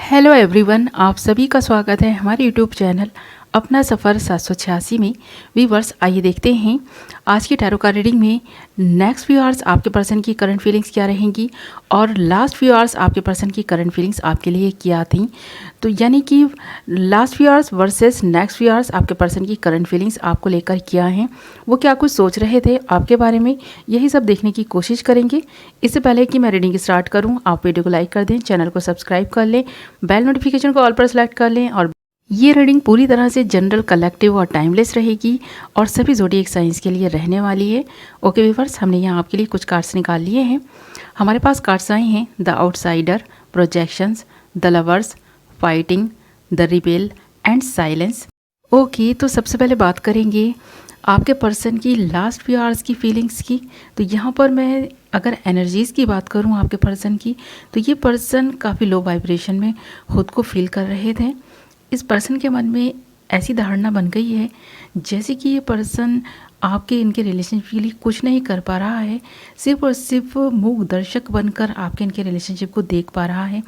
Hello everyone, आप सभी का स्वागत है हमारे यूट्यूब चैनल अपना सफ़र 786 में। व्यूअर्स, आइए देखते हैं आज की टैरो कार्ड रीडिंग में नेक्स्ट फ्यू आवर्स आपके पर्सन की करंट फीलिंग्स क्या रहेंगी और लास्ट फ्यू आवर्स आपके पर्सन की करंट फीलिंग्स आपके लिए क्या थी। तो यानी कि last few hours versus next few hours आपके पर्सन की करंट फीलिंग्स आपको लेकर क्या हैं, वो क्या कुछ सोच रहे थे आपके बारे में, यही सब देखने की कोशिश करेंगे। इससे पहले कि मैं रीडिंग स्टार्ट करूं, आप वीडियो को लाइक कर दें, चैनल को सब्सक्राइब कर लें, बेल नोटिफिकेशन को ऑल पर सेलेक्ट कर लें। और ये रीडिंग पूरी तरह से जनरल, कलेक्टिव और टाइमलेस रहेगी और सभी ज़ोडिएक साइंस के लिए रहने वाली है। ओके व्यूअर्स, हमने यहाँ आपके लिए कुछ कार्ड्स निकाल लिए हैं। हमारे पास कार्ड्स आए हैं the outsider, projections, the lovers, fighting, the rebel and silence. Okay, तो सबसे पहले बात करेंगे आपके पर्सन की लास्ट फ्यू आवर्स की फीलिंग्स की। तो यहाँ पर मैं अगर एनर्जीज़ की बात करूँ आपके पर्सन की, तो ये पर्सन काफ़ी लो वाइब्रेशन में खुद को फील कर रहे थे। इस पर्सन के मन में ऐसी धारणा बन गई है जैसे कि ये पर्सन आपके इनके रिलेशनशिप के लिए कुछ नहीं कर पा रहा है, सिर्फ और सिर्फ मूक दर्शक बनकर आपके इनके रिलेशनशिप को देख पा रहा है।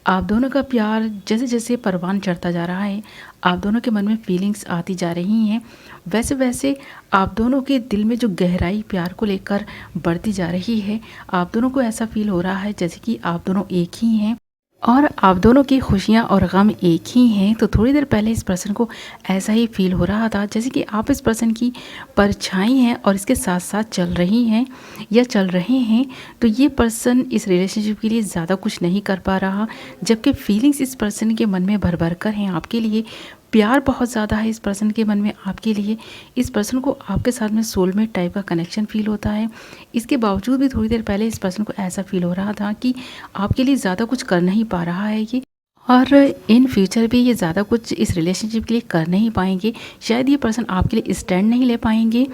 आप दोनों का प्यार जैसे जैसे परवान चढ़ता जा रहा है, आप दोनों के मन में फीलिंग्स आती जा रही हैं, वैसे वैसे आप दोनों के दिल में जो गहराई प्यार को लेकर बढ़ती जा रही है। आप दोनों को ऐसा फील हो रहा है जैसे कि आप दोनों एक ही हैं और आप दोनों की खुशियाँ और गम एक ही हैं। तो थोड़ी देर पहले इस पर्सन को ऐसा ही फील हो रहा था जैसे कि आप इस पर्सन की परछाई हैं और इसके साथ साथ चल रही हैं या चल रहे हैं। तो ये पर्सन इस रिलेशनशिप के लिए ज़्यादा कुछ नहीं कर पा रहा, जबकि फीलिंग्स इस पर्सन के मन में भर भर कर हैं आपके लिए। प्यार बहुत ज़्यादा है इस पर्सन के मन में आपके लिए। इस पर्सन को आपके साथ में सोलमेट टाइप का कनेक्शन फील होता है। इसके बावजूद भी थोड़ी देर पहले इस पर्सन को ऐसा फील हो रहा था कि आपके लिए ज़्यादा कुछ कर नहीं पा रहा है ये, और इन फ्यूचर भी ये ज़्यादा कुछ इस रिलेशनशिप के लिए कर नहीं पाएंगे। शायद ये पर्सन आपके लिए स्टैंड नहीं ले पाएंगे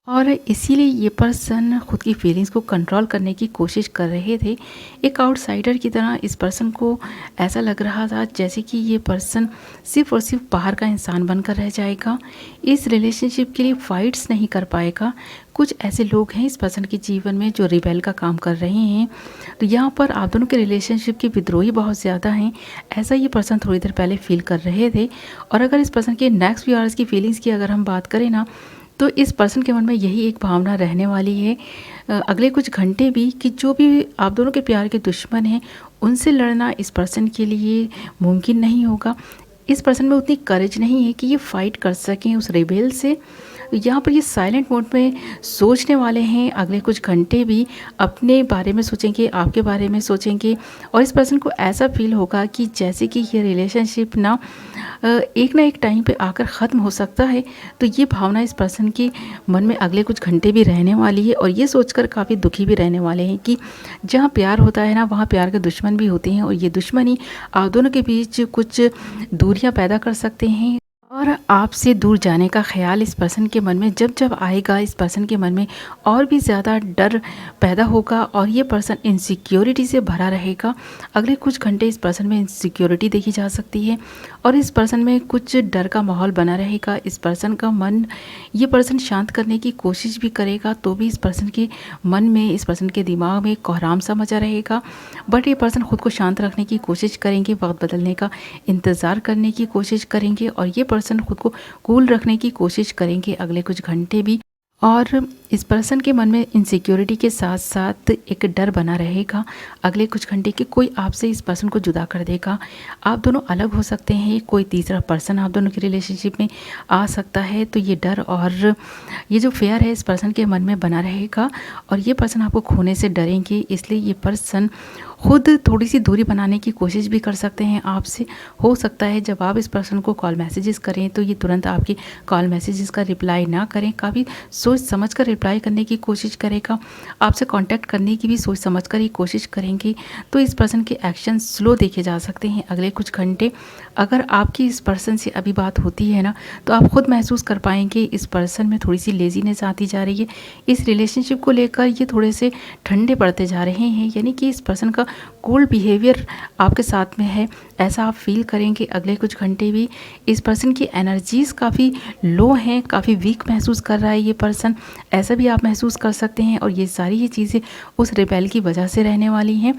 और इसीलिए ये पर्सन खुद की फीलिंग्स को कंट्रोल करने की कोशिश कर रहे थे। एक आउटसाइडर की तरह इस पर्सन को ऐसा लग रहा था जैसे कि ये पर्सन सिर्फ और सिर्फ बाहर का इंसान बनकर रह जाएगा, इस रिलेशनशिप के लिए फाइट्स नहीं कर पाएगा। कुछ ऐसे लोग हैं इस पर्सन के जीवन में जो रिबेल का काम कर रहे हैं। तो यहाँ पर आप दोनों के रिलेशनशिप के विद्रोही बहुत ज़्यादा हैं, ऐसा ये पर्सन थोड़ी देर पहले फील कर रहे थे। और अगर इस पर्सन के नेक्स्ट फ्यू आवर्स की फीलिंग्स की अगर हम बात करें ना, तो इस पर्सन के मन में यही एक भावना रहने वाली है अगले कुछ घंटे भी, कि जो भी आप दोनों के प्यार के दुश्मन हैं उनसे लड़ना इस पर्सन के लिए मुमकिन नहीं होगा। इस पर्सन में उतनी करेज नहीं है कि ये फाइट कर सकें उस रिबेल से। यहाँ पर ये साइलेंट मोड में सोचने वाले हैं, अगले कुछ घंटे भी अपने बारे में सोचेंगे, आपके बारे में सोचेंगे। और इस पर्सन को ऐसा फील होगा कि जैसे कि ये रिलेशनशिप ना एक टाइम पे आकर ख़त्म हो सकता है। तो ये भावना इस पर्सन के मन में अगले कुछ घंटे भी रहने वाली है और ये सोचकर काफ़ी दुखी भी रहने वाले हैं कि जहाँ प्यार होता है ना, वहाँ प्यार के दुश्मन भी होते हैं और ये दुश्मनी आप दोनों के बीच कुछ दूरियां पैदा कर सकते हैं। और आपसे दूर जाने का ख्याल इस पर्सन के मन में जब जब आएगा, इस पर्सन के मन में और भी ज़्यादा डर पैदा होगा और ये पर्सन इनसिक्योरिटी से भरा रहेगा। अगले कुछ घंटे इस पर्सन में इनसिक्योरिटी देखी जा सकती है और इस पर्सन में कुछ डर का माहौल बना रहेगा। इस पर्सन का मन, ये पर्सन शांत करने की कोशिश भी करेगा तो भी इस पर्सन के मन में, इस पर्सन के दिमाग में कोहराम सा मचा रहेगा। बट ये पर्सन खुद को शांत रखने की कोशिश करेंगे, वक्त बदलने का इंतज़ार करने की कोशिश करेंगे और ये पर्सन खुद को कूल रखने की कोशिश करेंगे अगले कुछ घंटे भी। और इस पर्सन के मन में इनसिक्योरिटी के साथ साथ एक डर बना रहेगा अगले कुछ घंटे कि कोई आपसे इस पर्सन को जुदा कर देगा, आप दोनों अलग हो सकते हैं, कोई तीसरा पर्सन आप दोनों की रिलेशनशिप में आ सकता है। तो ये डर और ये जो फेयर है इस पर्सन के मन में बना रहेगा और ये पर्सन आपको खोने से डरेंगे। इसलिए ये पर्सन खुद थोड़ी सी दूरी बनाने की कोशिश भी कर सकते हैं आपसे। हो सकता है जब आप इस पर्सन को कॉल मैसेजेस करें तो ये तुरंत आपकी कॉल मैसेजेस का रिप्लाई ना करें, काफ़ी सोच समझ कर रिप्लाई करने की कोशिश करेगा। आपसे कांटेक्ट करने की भी सोच समझ कर ही कोशिश करेंगे। तो इस पर्सन के एक्शन स्लो देखे जा सकते हैं अगले कुछ घंटे। अगर आपकी इस पर्सन से अभी बात होती है ना, तो आप खुद महसूस कर पाएंगे इस पर्सन में थोड़ी सी लेजीनेस आती जा रही है। इस रिलेशनशिप को लेकर ये थोड़े से ठंडे पड़ते जा रहे हैं, यानी कि इस पर्सन का कोल्ड बिहेवियर आपके साथ में है, ऐसा आप फील करेंगे। अगले कुछ घंटे भी इस पर्सन की एनर्जीज़ काफ़ी लो हैं, काफ़ी वीक महसूस कर रहा है ये पर्सन, ऐसा भी आप महसूस कर सकते हैं। और ये सारी ही चीज़ें उस रिबेल की वजह से रहने वाली हैं।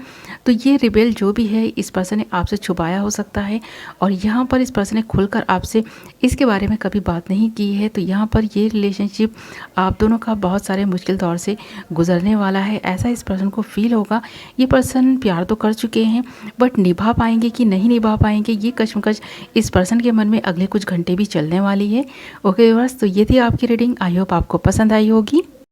तो ये रिबेल जो भी है इस पर्सन ने आपसे छुपाया हो सकता है, और यहाँ पर इस पर्सन ने खुलकर आपसे इसके बारे में कभी बात नहीं की है। तो यहाँ पर ये रिलेशनशिप आप दोनों का बहुत सारे मुश्किल दौर से गुजरने वाला है, ऐसा इस पर्सन को फील होगा। ये पर्सन प्यार तो कर चुके हैं, बट निभा पाएंगे कि नहीं निभा पाएंगे, ये कश्मकश इस पर्सन के मन में अगले कुछ घंटे भी चलने वाली है। ओके व्यूअर्स, तो ये थी आपकी रीडिंग। आई होप आपको पसंद आई होगी।